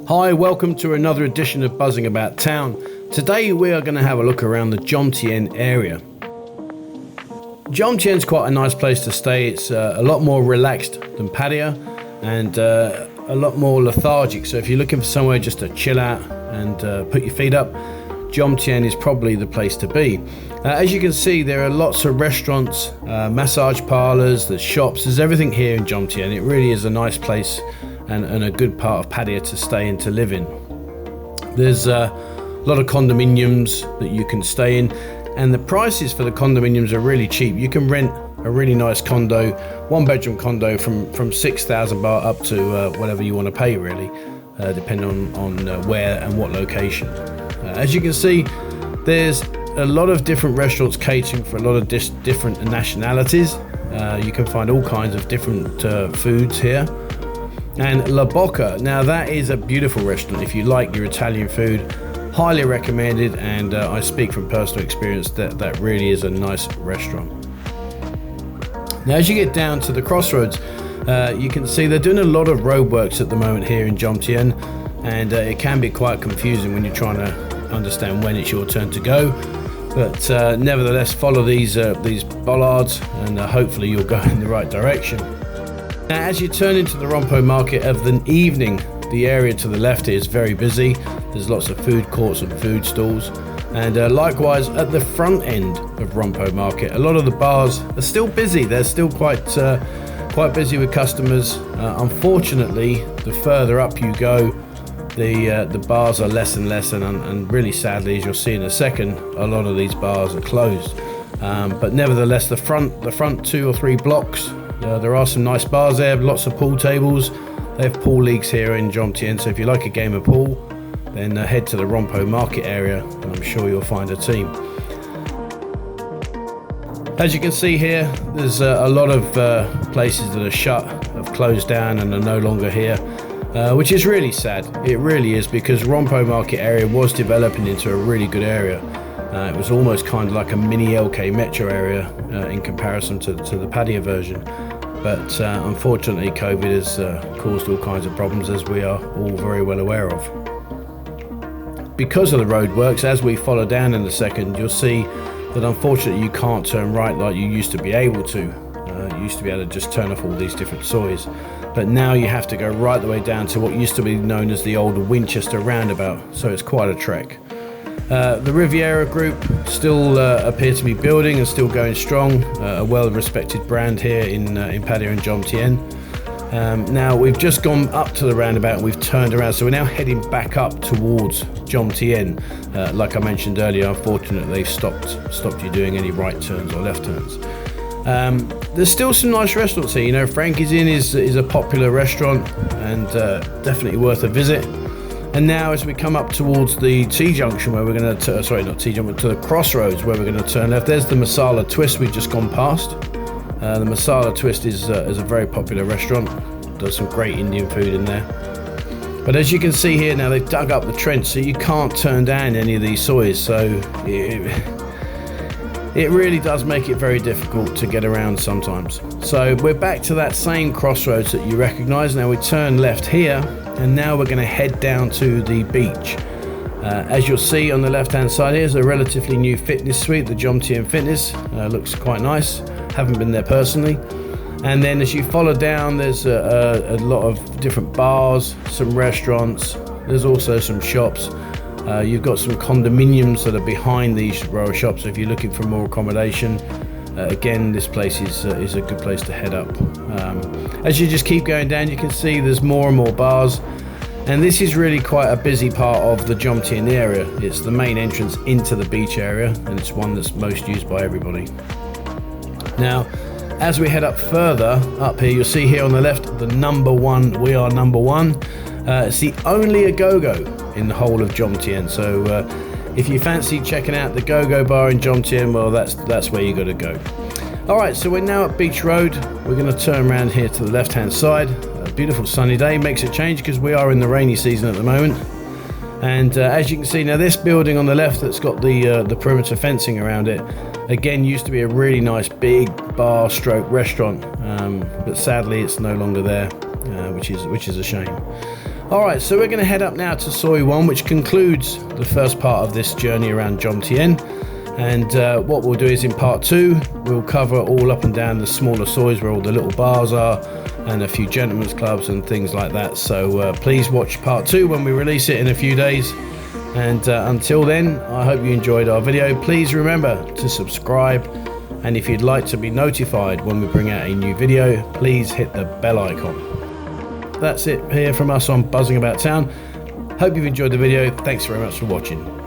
Hi, welcome to another edition of Buzzing About Town. Today we are going to have a look around the Jomtien area. Jomtien's quite a nice place to stay. It's a lot more relaxed than Pattaya and a lot more lethargic. So if you're looking for somewhere just to chill out and put your feet up, Jomtien is probably the place to be. As you can see, there are lots of restaurants, massage parlours, there's shops, there's everything here in Jomtien. It really is a nice place and a good part of Pattaya to stay and to live in. There's a lot of condominiums that you can stay in, and the prices for the condominiums are really cheap. You can rent a really nice condo, one bedroom condo from 6,000 baht up to whatever you want to pay really, depending on where and what location. As you can see, there's a lot of different restaurants catering for a lot of different nationalities. You can find all kinds of different foods here. And La Bocca, now that is a beautiful restaurant. If you like your Italian food, highly recommended, and I speak from personal experience that really is a nice restaurant. Now as you get down to the crossroads, you can see they're doing a lot of roadworks at the moment here in Jomtien, and it can be quite confusing when you're trying to understand when it's your turn to go. But nevertheless, follow these bollards and hopefully you'll go in the right direction. Now, as you turn into the Rompo market of the evening, the area to the left is very busy. There's lots of food courts and food stalls. And likewise, at the front end of Rompo market, a lot of the bars are still busy. They're still quite busy with customers. Unfortunately, the further up you go, the bars are less and less, and really sadly, as you'll see in a second, a lot of these bars are closed. But nevertheless, the front 2 or 3 blocks, there are some nice bars there, lots of pool tables. They have pool leagues here in Jomtien, so if you like a game of pool, then head to the Rompo market area and I'm sure you'll find a team. As you can see here, there's a lot of places that are shut, have closed down and are no longer here, which is really sad. It really is, because Rompo market area was developing into a really good area. It was almost kind of like a mini LK metro area in comparison to the Pattaya version. But unfortunately, COVID has caused all kinds of problems, as we are all very well aware of. Because of the roadworks, as we follow down in a second, you'll see that unfortunately you can't turn right like you used to be able to. You used to be able to just turn off all these different sois. But now you have to go right the way down to what used to be known as the old Winchester roundabout, so it's quite a trek. The Riviera Group still appear to be building and still going strong, a well-respected brand here in Pattaya and Jomtien. Now we've just gone up to the roundabout and we've turned around, so we're now heading back up towards Jomtien. Like I mentioned earlier, unfortunately they've stopped you doing any right turns or left turns. There's still some nice restaurants here. You know, Frankie's Inn is a popular restaurant and definitely worth a visit. And now as we come up towards the T-junction where we're going to, sorry, not T-junction, to the crossroads where we're going to turn left, there's the Masala Twist we've just gone past. The Masala Twist is a very popular restaurant. Does some great Indian food in there. But as you can see here now, they've dug up the trench, so you can't turn down any of these sois. So it really does make it very difficult to get around sometimes. So we're back to that same crossroads that you recognise. Now we turn left here, and now we're going to head down to the beach. As you'll see on the left hand side here is a relatively new fitness suite, the Jomtien Fitness. Looks quite nice, haven't been there personally. And then as you follow down, there's a lot of different bars, some restaurants, there's also some shops. You've got some condominiums that are behind these row of shops, so if you're looking for more accommodation, again, this place is a good place to head up. As you just keep going down, you can see there's more and more bars, and this is really quite a busy part of the Jomtien area. It's the main entrance into the beach area, and it's one that's most used by everybody. Now, as we head up further up here, you'll see here on the left the number one. We are number one. It's the only go-go in the whole of Jomtien. So if you fancy checking out the go-go bar in Jomtien, well, that's where you got to go. All right, so we're now at Beach Road. We're going to turn around here to the left-hand side. A beautiful sunny day makes a change because we are in the rainy season at the moment. And as you can see now, this building on the left that's got the perimeter fencing around it, again, used to be a really nice big bar stroke restaurant, but sadly it's no longer there, which is a shame. Alright, so we're going to head up now to Soi 1, which concludes the first part of this journey around Jomtien. And what we'll do is in part 2, we'll cover all up and down the smaller sois where all the little bars are and a few gentlemen's clubs and things like that. So please watch part 2 when we release it in a few days. And until then, I hope you enjoyed our video. Please remember to subscribe. And if you'd like to be notified when we bring out a new video, please hit the bell icon. That's it here from us on Buzzing About Town. Hope you've enjoyed the video. Thanks very much for watching.